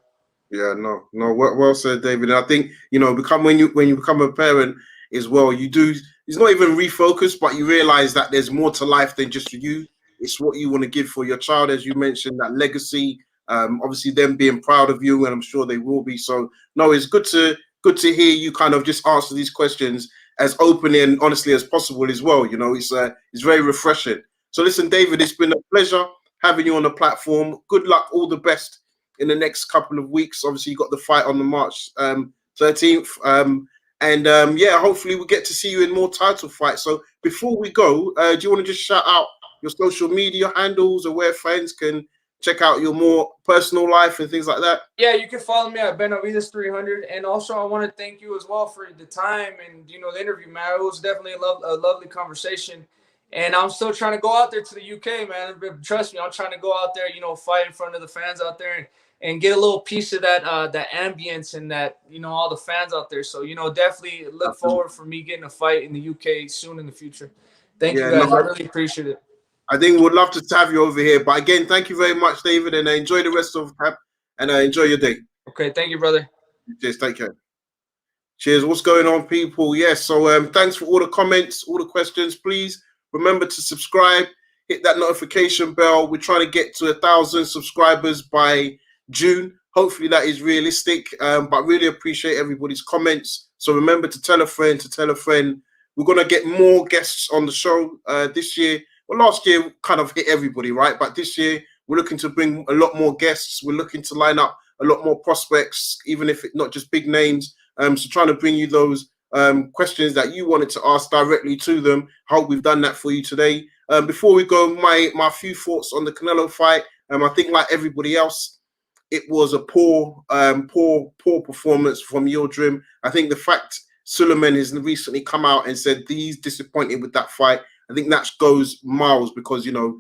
Yeah, no, well said, David. And I think, you know, when you become a parent as well, you do. It's not even refocus, but you realize that there's more to life than just you. It's what you want to give for your child, as you mentioned, that legacy. Obviously, them being proud of you, and I'm sure they will be. So, no, it's good to hear you kind of just answer these questions as openly and honestly as possible as well. You know, it's very refreshing. So, listen, David, it's been a pleasure having you on the platform. Good luck, all the best in the next couple of weeks. Obviously, you got the fight on the March 13th. Yeah, hopefully we'll get to see you in more title fights. So before we go, do you want to just shout out your social media handles or where fans can check out your more personal life and things like that? Yeah, you can follow me at Benavidez 300. And also I want to thank you as well for the time and, you know, the interview, man. It was definitely a lovely conversation. And I'm still trying to go out there to the UK, man. Trust me, I'm trying to go out there, you know, fight in front of the fans out there and get a little piece of that ambience and that, you know, all the fans out there. So, you know, definitely look forward for me getting a fight in the UK soon in the future. Thank you, guys. I really appreciate it. I think we'd love to have you over here. But again, thank you very much, David, and enjoy the rest of and enjoy your day. Okay, thank you, brother. Just take care. Cheers. What's going on, people? Yes. So thanks for all the comments, all the questions. Please remember to subscribe, hit that notification bell. We're trying to get to 1,000 subscribers by June. Hopefully that is realistic. But really appreciate everybody's comments. So remember to tell a friend, We're going to get more guests on the show this year. Well, last year kind of hit everybody, right? But this year we're looking to bring a lot more guests. We're looking to line up a lot more prospects, even if it's not just big names. So trying to bring you those questions that you wanted to ask directly to them. I hope we've done that for you today. Before we go, my few thoughts on the Canelo fight. I think like everybody else, it was a poor performance from Yildrim. I think the fact Suleiman has recently come out and said he's disappointed with that fight, I think that goes miles, because, you know,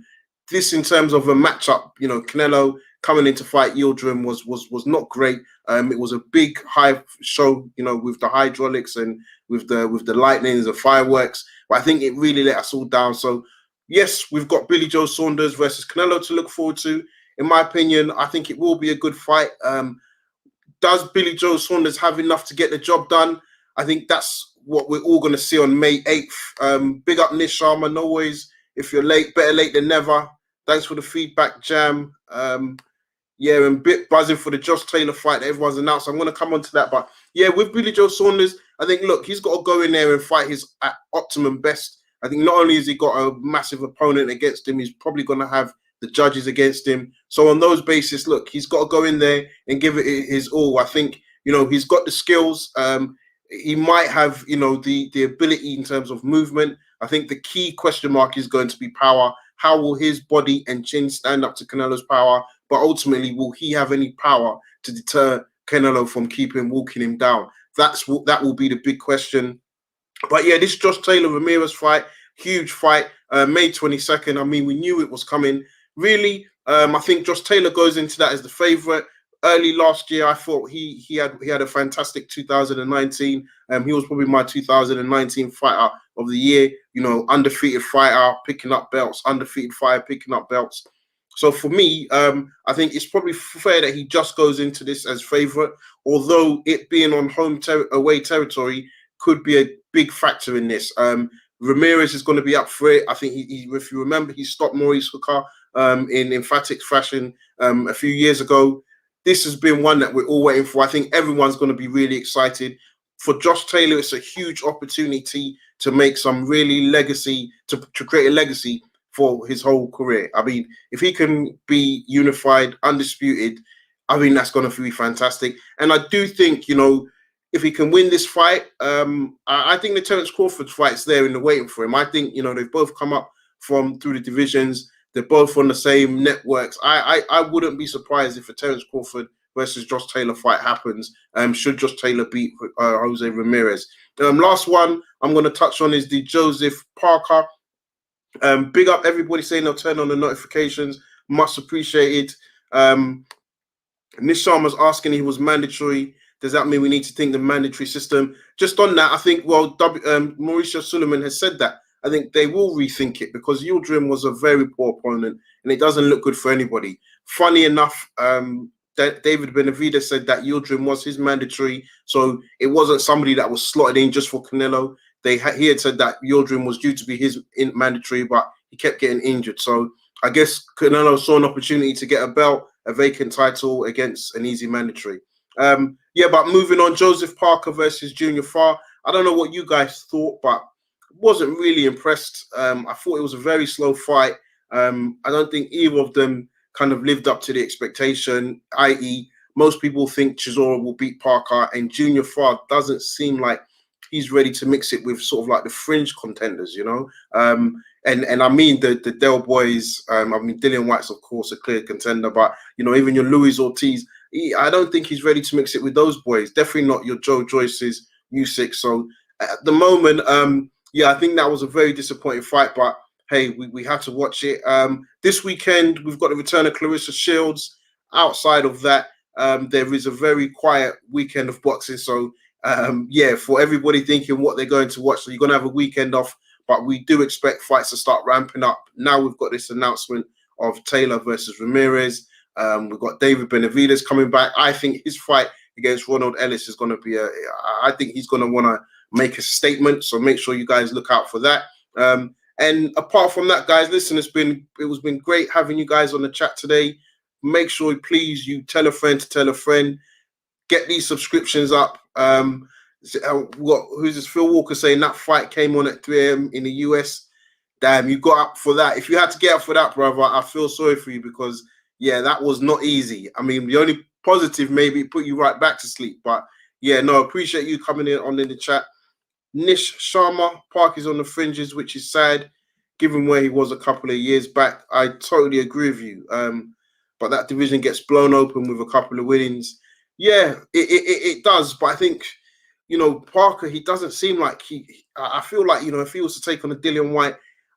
this in terms of a matchup, you know, Canelo coming in to fight Yildrim was not great. It was a big high show, you know, with the hydraulics and with the lightnings and fireworks. But I think it really let us all down. So yes, we've got Billy Joe Saunders versus Canelo to look forward to. In my opinion, I think it will be a good fight. Does Billy Joe Saunders have enough to get the job done? I think that's what we're all going to see on May 8th. Big up Nish Sharma. No worries. If you're late, better late than never. Thanks for the feedback, Jam. Yeah, and bit buzzing for the Josh Taylor fight that everyone's announced. I'm going to come on to that. But yeah, with Billy Joe Saunders, I think, look, he's got to go in there and fight his at optimum best. I think not only has he got a massive opponent against him, he's probably going to have the judges against him. So on those bases, look, he's got to go in there and give it his all. I think, you know, he's got the skills. He might have, you know, the ability in terms of movement. I think the key question mark is going to be power. How will his body and chin stand up to Canelo's power? But ultimately, will he have any power to deter Canelo from walking him down? That will be the big question. But yeah, this Josh Taylor Ramirez fight, huge fight, May 22nd. I mean, we knew it was coming. Really, I think Josh Taylor goes into that as the favorite. Early last year, I thought he had a fantastic 2019. He was probably my 2019 fighter of the year. You know, undefeated fighter, picking up belts, undefeated fighter, picking up belts. So for me, I think it's probably fair that he just goes into this as favorite, although it being on away territory could be a big factor in this. Ramirez is going to be up for it. I think if you remember, he stopped Maurice Hooker in emphatic fashion a few years ago. This has been one that we're all waiting for. I think everyone's going to be really excited. For Josh Taylor, it's a huge opportunity to make some really legacy, to create a legacy for his whole career. I mean, if he can be unified, undisputed, I mean, that's going to be fantastic. And I do think, you know, if he can win this fight, I think the Terence Crawford fight's there in the waiting for him. I think, you know, they've both come up through the divisions. They're both on the same networks. I wouldn't be surprised if a Terence Crawford versus Josh Taylor fight happens. Should Josh Taylor beat Jose Ramirez? Last one I'm going to touch on is the Joseph Parker. Big up everybody saying they'll turn on the notifications. Much appreciated. Nish Sharma's asking, he was mandatory. Does that mean we need to think the mandatory system? Just on that, I think, well, Mauricio Suleiman has said that. I think they will rethink it, because Yildrim was a very poor opponent and it doesn't look good for anybody. Funny enough, that David Benavidez said that Yildrim was his mandatory, so it wasn't somebody that was slotted in just for Canelo. He had said that Yildrim was due to be his mandatory, but he kept getting injured. So I guess Canelo saw an opportunity to get a belt, a vacant title against an easy mandatory. Yeah, but moving on, Joseph Parker versus Junior Farr. I don't know what you guys thought, but wasn't really impressed. I thought it was a very slow fight. I don't think either of them kind of lived up to the expectation, i.e. most people think Chisora will beat Parker, and Junior Farr doesn't seem like he's ready to mix it with sort of like the fringe contenders, you know. And I mean the Del boys. I mean Dillian White's of course a clear contender, but you know, even your Luis Ortiz, I don't think he's ready to mix it with those boys. Definitely not your Joe Joyce's, Usyk. So at the moment, yeah, I think that was a very disappointing fight, but hey, we had to watch it. This weekend, we've got the return of Clarissa Shields. Outside of that, there is a very quiet weekend of boxing. So, yeah, for everybody thinking what they're going to watch, so you're going to have a weekend off, but we do expect fights to start ramping up. Now we've got this announcement of Taylor versus Ramirez. We've got David Benavidez coming back. I think his fight against Ronald Ellis is going to be I think he's going to want to make a statement. So make sure you guys look out for that. And apart from that, guys, listen, it was been great having you guys on the chat today. Make sure, please, you tell a friend to tell a friend. Get these subscriptions up. Who's this? Phil Walker saying that fight came on at 3 a.m. in the US. Damn, you got up for that. If you had to get up for that, brother, I feel sorry for you because, yeah, that was not easy. I mean, the only positive maybe put you right back to sleep. But, yeah, no, appreciate you coming in the chat. Nish Sharma, Park is on the fringes, which is sad, given where he was a couple of years back. I totally agree with you. But that division gets blown open with a couple of winnings. Yeah, it does. But I think, you know, Parker, he doesn't seem like I feel like, you know, if he was to take on a Dillian White,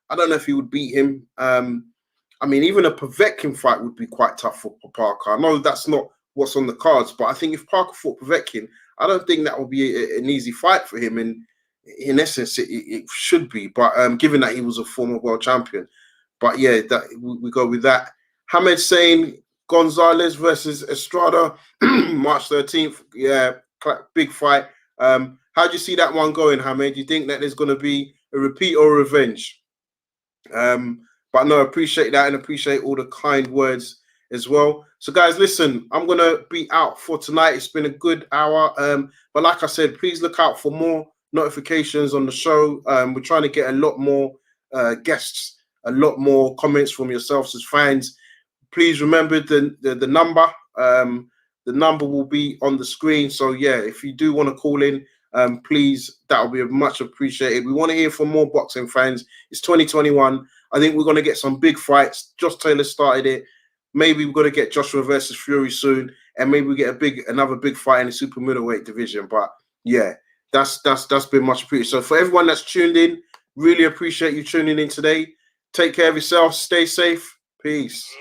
I don't know if he would beat him. I mean, even a Povetkin fight would be quite tough for Parker. I know that's not what's on the cards, but I think if Parker fought Povetkin, I don't think that would be an easy fight for him. And in essence, it should be. But given that he was a former world champion. But yeah, we go with that. Hamed saying Gonzalez versus Estrada, March 13th. Yeah, big fight. How do you see that one going, Hamed? Do you think that there's going to be a repeat or a revenge? But no, appreciate that and appreciate all the kind words as well. So, guys, listen, I'm going to be out for tonight. It's been a good hour. But like I said, please look out for more notifications on the show. We're trying to get a lot more guests, a lot more comments from yourselves as fans. Please remember the number. The number will be on the screen. So, yeah, if you do want to call in, please, that will be much appreciated. We want to hear from more boxing fans. It's 2021. I think we're going to get some big fights. Josh Taylor started it. Maybe we're going to get Joshua versus Fury soon. And maybe we get another big fight in the super middleweight division. But, yeah, that's been much appreciated. So, for everyone that's tuned in, really appreciate you tuning in today. Take care of yourself. Stay safe. Peace.